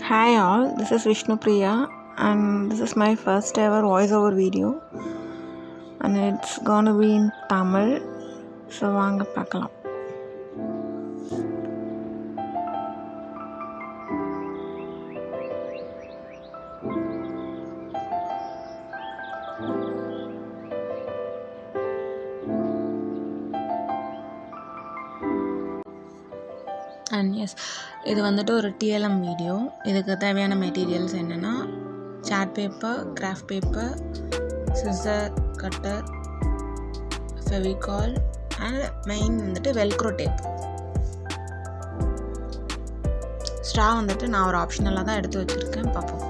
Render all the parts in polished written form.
Hi all, this is Vishnu Priya and this is my first ever voiceover video and it's gonna be in Tamil. So வாங்க பார்க்கலாம். And S, இது வந்துட்டு ஒரு DLM video. இதுக்கு தேவையான materials என்னென்னா chart paper, craft paper, scissor, cutter, Fevicol and main வந்துட்டு Velcro tape. Straw வந்துட்டு நான் ஒரு ஆப்ஷனலாக தான் எடுத்து வச்சுருக்கேன், பார்ப்போம்.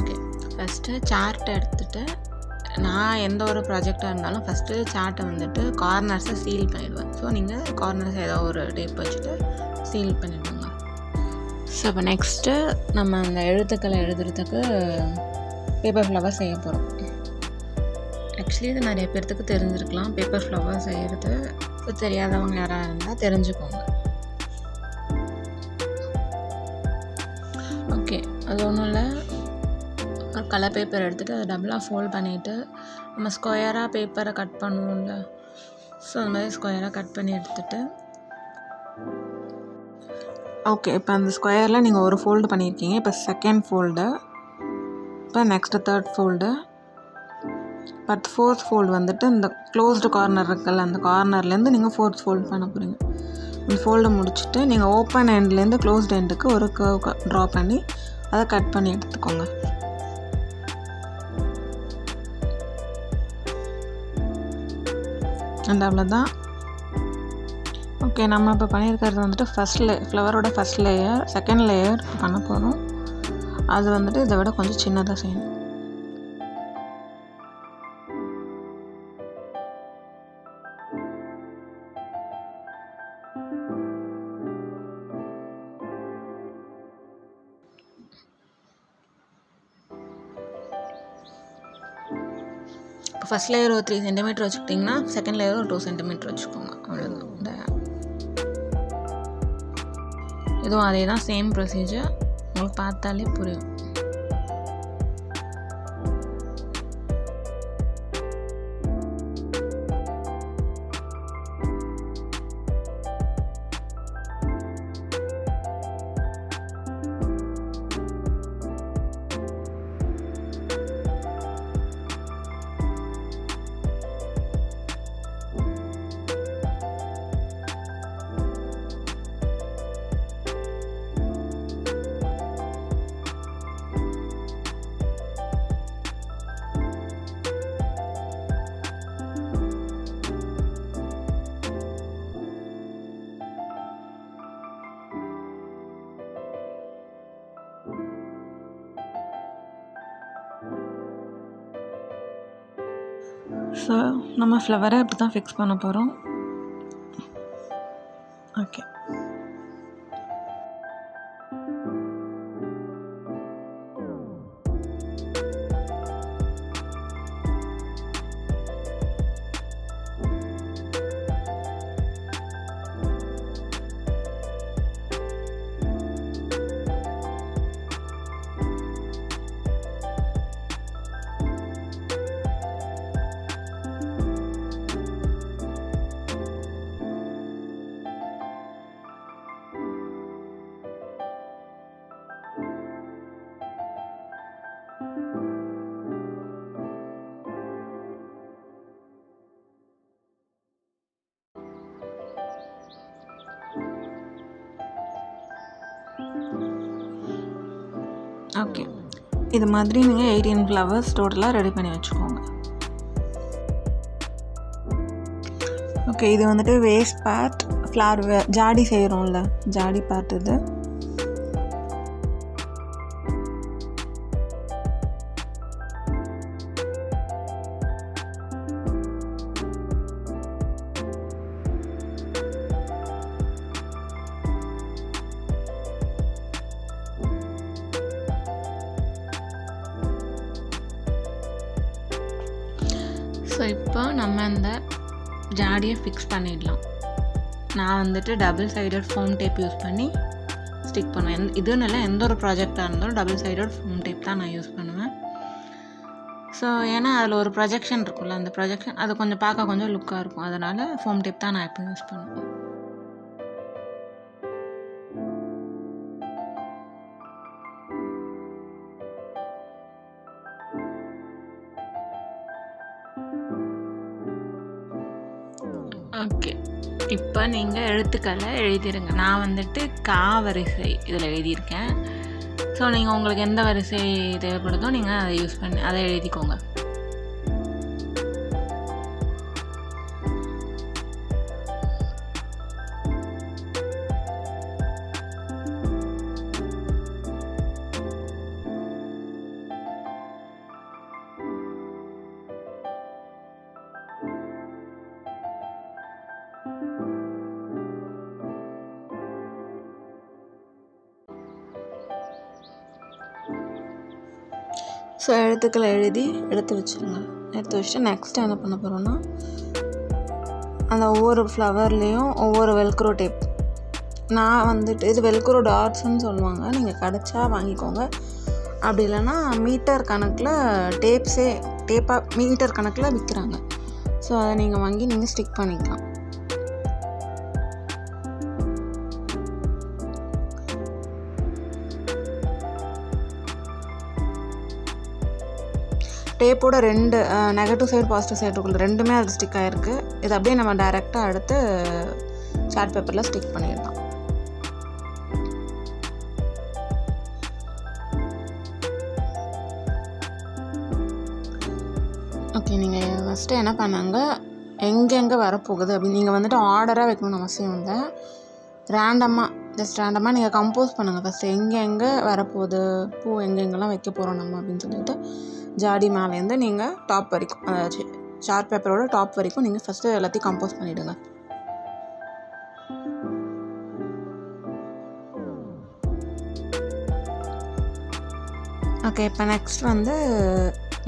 ஓகே, ஃபஸ்ட்டு சார்ட்டை எடுத்துகிட்டு நான் எந்த ஒரு ப்ராஜெக்டாக இருந்தாலும் ஃபஸ்ட்டு சார்ட்டை வந்துட்டு கார்னர்ஸை சீல் பண்ணிவிடுவேன். ஸோ நீங்கள் கார்னர்ஸை ஏதோ ஒரு டேப் வச்சுட்டு சீல் பண்ணிவிடுங்க. ஸோ இப்போ நெக்ஸ்ட்டு நம்ம அந்த எழுத்துக்களை எழுதுறதுக்கு பேப்பர் ஃப்ளவர் செய்ய போகிறோம். ஆக்சுவலி இது நிறைய பேர்த்துக்கு தெரிஞ்சிருக்கலாம், பேப்பர் ஃப்ளவர் செய்கிறது. ஸோ தெரியாதவங்க யாராக இருந்தால் தெரிஞ்சுக்கோங்க. ஓகே, அது ஒன்றும் இல்லை. ஒரு கலர் பேப்பர் எடுத்துகிட்டு அதை டபுளாக ஃபோல்ட் பண்ணிவிட்டு நம்ம ஸ்கொயராக பேப்பரை கட் பண்ணுவோம்ல, ஸோ அந்த மாதிரி ஸ்கொயராக கட் பண்ணி எடுத்துகிட்டு ஓகே, இப்போ அந்த ஸ்கொயரில் நீங்கள் ஒரு ஃபோல்டு பண்ணியிருக்கீங்க. இப்போ செகண்ட் ஃபோல்டு, இப்போ next third fold, but fourth fold வந்துட்டு இந்த க்ளோஸ்டு கார்னர் இருக்குல்ல, அந்த கார்னர்லேருந்து நீங்கள் ஃபோர்த் ஃபோல்டு பண்ண போகிறீங்க. இந்த ஃபோல்டை முடிச்சுட்டு நீங்கள் ஓப்பன் எண்ட்லேருந்து க்ளோஸ்டு எண்டுக்கு ஒரு கர்வ் ட்ரா பண்ணி அதை கட் பண்ணி எடுத்துக்கோங்க. அண்ட் அவ்வளோதான். ஓகே, நம்ம இப்போ பண்ணியிருக்கிறது வந்துட்டு ஃப்ளவரோட ஃபஸ்ட் லேயர், செகண்ட் லேயர் பண்ண போகிறோம். அது வந்துட்டு இதை விட கொஞ்சம் சின்னதாக செய்யணும். இப்போ ஃபஸ்ட் லேயர் ஒரு 3 சென்டிமீட்டர் வச்சுக்கிட்டிங்கன்னா செகண்ட் லேயர் ஒரு 2 சென்டிமீட்டர் வச்சுக்கோங்க, அவ்வளோதான். இதுவும் அதே தான், சேம் ப்ரொசீஜர், உங்களுக்கு பார்த்தாலே புரியும். ஸோ நம்ம ஃப்ளவரை இப்படி தான் ஃபிக்ஸ் பண்ண போகிறோம். ஓகே, ஓகே, இது மாதிரி நீங்கள் 18 ஃப்ளவர்ஸ் டோட்டலாக ரெடி பண்ணி வச்சுக்கோங்க. ஓகே, இது வந்துட்டு வேஸ்ட் பார்ட், ஃப்ளவர் ஜாடி செய்கிறோம்ல, ஜாடி பார்ட் இது. ஸோ இப்போ நம்ம அந்த ஜாடியை ஃபிக்ஸ் பண்ணிடலாம். நான் வந்துட்டு double sided foam tape use பண்ணி ஸ்டிக் பண்ணுவேன். இதுன்னு இல்லை, எந்த ஒரு ப்ராஜெக்டாக இருந்தாலும் டபுள் சைடட் ஃபோம் டேப் தான் நான் யூஸ் பண்ணுவேன். ஸோ ஏன்னா அதில் ஒரு ப்ரொஜெக்ஷன் இருக்கும்ல, அந்த ப்ரொஜெக்ஷன் அது கொஞ்சம் பார்க்க கொஞ்சம் லுக்காக இருக்கும். அதனால் ஃபோம் டேப் தான் நான் இப்போ யூஸ் பண்ணுவேன். ஓகே, இப்போ நீங்கள் எழுத்துக்களை எழுதிடுங்க. நான் வந்துட்டு கா வரிசை இதில் எழுதியிருக்கேன். ஸோ நீங்கள் உங்களுக்கு எந்த வரிசை தேவைப்படுதோ நீங்கள் அதை யூஸ் பண்ணி அதை எழுதிக்கோங்க. ஸோ எழுத்துக்களை எழுதி எடுத்து வச்சுருங்க. எடுத்து வச்சுட்டு நெக்ஸ்ட்டு என்ன பண்ண போகிறோன்னா, அந்த ஒவ்வொரு ஃப்ளவர்லேயும் ஒவ்வொரு வெல்க்ரோ டேப், நான் வந்துட்டு இது வெல்க்ரோ டாட்ஸ்ன்னு சொல்லுவாங்க, நீங்கள் கிடச்சா வாங்கிக்கோங்க. அப்படி இல்லைன்னா மீட்டர் கணக்கில் டேப்பாக மீட்டர் கணக்கில் விற்கிறாங்க. ஸோ அதை நீங்கள் வாங்கி நீங்கள் ஸ்டிக் பண்ணிக்கலாம். டேப்போட 2 நெகட்டிவ் சைடு பாசிட்டிவ் சைடு இருக்குள்ள ரெண்டுமே அது ஸ்டிக் ஆகிருக்கு. இது அப்படியே நம்ம டைரெக்டாக எடுத்து சார்ட் பேப்பரில் ஸ்டிக் பண்ணிடலாம். ஓகே, நீங்கள் ஃபஸ்ட்டு என்ன பண்ணாங்க, எங்கெங்கே வரப்போகுது அப்படின்னு நீங்கள் வந்துட்டு ஆர்டராக வைக்கணும்னு அவசியம் இல்லை. ஜஸ்ட் ரேண்டமாக நீங்கள் கம்போஸ் பண்ணுங்கள். ஃபஸ்ட்டு எங்கெங்கே வரப்போகுது, பூ எங்கெங்கெல்லாம் வைக்க போகிறோம் நம்ம அப்படின்னு சொல்லிட்டு ஜாடி மேலேருந்து நீங்கள் டாப் வரைக்கும், சார்ட் பேப்பரோட டாப் வரைக்கும் நீங்கள் ஃபஸ்ட்டு எல்லாத்தையும் கம்போஸ் பண்ணிவிடுங்க. ஓகே, இப்போ நெக்ஸ்ட் வந்து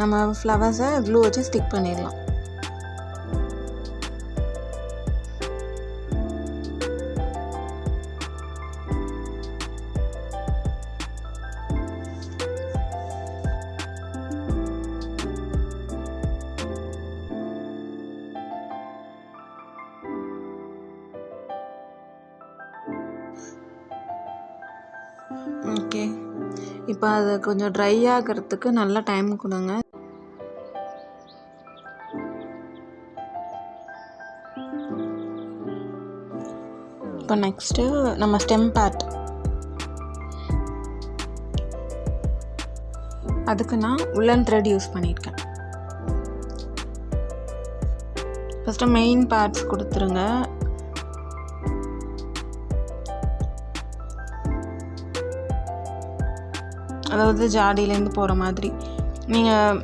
நம்ம ஃப்ளவர்ஸை க்ளூ வச்சு ஸ்டிக் பண்ணிடலாம். ஓகே, இப்போ அது கொஞ்சம் ட்ரை ஆகிறதுக்கு நல்லா டைம் கொடுங்க. இப்போ நெக்ஸ்ட்டு நம்ம ஸ்டெம் பார்ட், அதுக்கு நான் உல்லன் த்ரெட் யூஸ் பண்ணியிருக்கேன். ஃபஸ்ட்டு மெயின் பார்ட்ஸ் கொடுத்துருங்க. அதாவது ஜாடியிலேருந்து போகிற மாதிரி நீங்கள்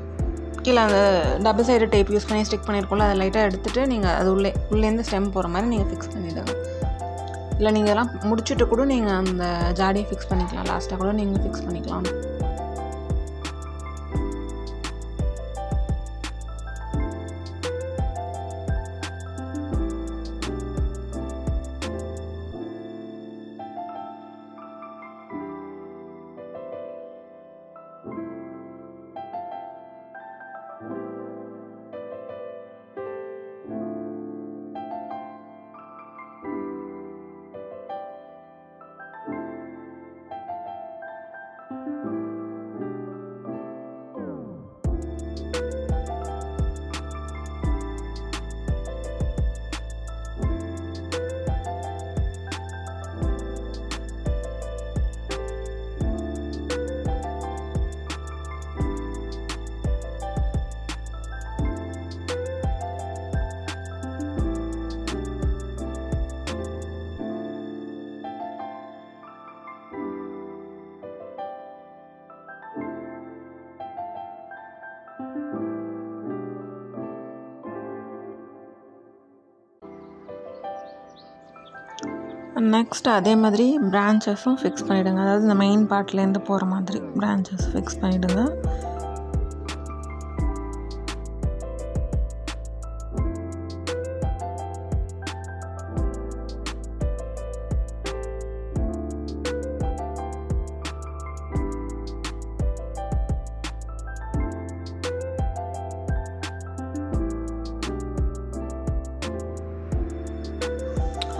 கீழே அந்த டபுள் சைடு டேப் யூஸ் பண்ணி ஸ்டிக் பண்ணியிருக்கோம்ல, அதை லைட்டாக எடுத்துகிட்டு நீங்கள் அது உள்ளேருந்து ஸ்டெம் போகிற மாதிரி நீங்கள் ஃபிக்ஸ் பண்ணிவிடுங்க. இல்லை நீங்கள் எல்லாம் முடிச்சுட்டு கூட நீங்கள் அந்த ஜாடியை ஃபிக்ஸ் பண்ணிக்கலாம், லாஸ்ட்டாக கூட நீங்கள் ஃபிக்ஸ் பண்ணிக்கலாம். நெக்ஸ்ட் அதே மாதிரி பிரான்ச்சஸும் ஃபிக்ஸ் பண்ணிவிடுங்க. அதாவது இந்த மெயின் பார்ட்லேருந்து போகிற மாதிரி பிரான்ச்சஸ் ஃபிக்ஸ் பண்ணிவிடுங்க.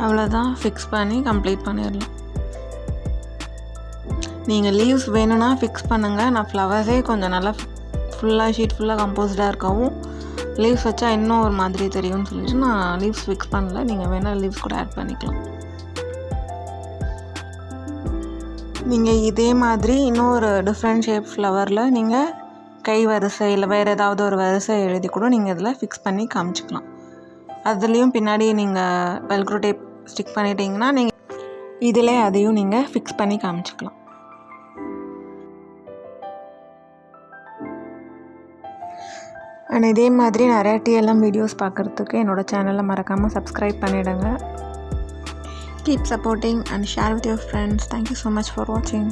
அவ்வளோதான், ஃபிக்ஸ் பண்ணி கம்ப்ளீட் பண்ணிடலாம். நீங்கள் லீவ்ஸ் வேணும்னா ஃபிக்ஸ் பண்ணுங்கள். நான் ஃப்ளவர்ஸே கொஞ்சம் நல்லா ஃபுல்லாக ஷீட் ஃபுல்லாக கம்போஸ்டாக இருக்கவும் லீவ்ஸ் வச்சா இன்னும் ஒரு மாதிரி தெரியும்னு சொல்லிட்டு நான் லீவ்ஸ் ஃபிக்ஸ் பண்ணல. நீங்கள் வேணால் லீவ்ஸ் கூட ஆட் பண்ணிக்கலாம். நீங்கள் இதே மாதிரி இன்னொரு டிஃப்ரெண்ட் ஷேப் ஃப்ளவரில் நீங்கள் கை வரிசை இல்லை வேறு ஏதாவது ஒரு வரிசை எழுதி கூட நீங்கள் இதில் ஃபிக்ஸ் பண்ணி காமிச்சிக்கலாம். அதுலேயும் பின்னாடி நீங்கள் வெல்க்ரோ டேப் ஸ்டிக் பண்ணிட்டீங்கன்னா நீங்கள் இதில் அதையும் நீங்கள் ஃபிக்ஸ் பண்ணி காமிச்சிக்கலாம். அண்ட் இதே மாதிரி நிறையா TLM வீடியோஸ் பார்க்குறதுக்கு என்னோடய சேனலை மறக்காமல் சப்ஸ்கிரைப் பண்ணிவிடுங்க. Keep supporting and share with your friends. Thank you so much for watching.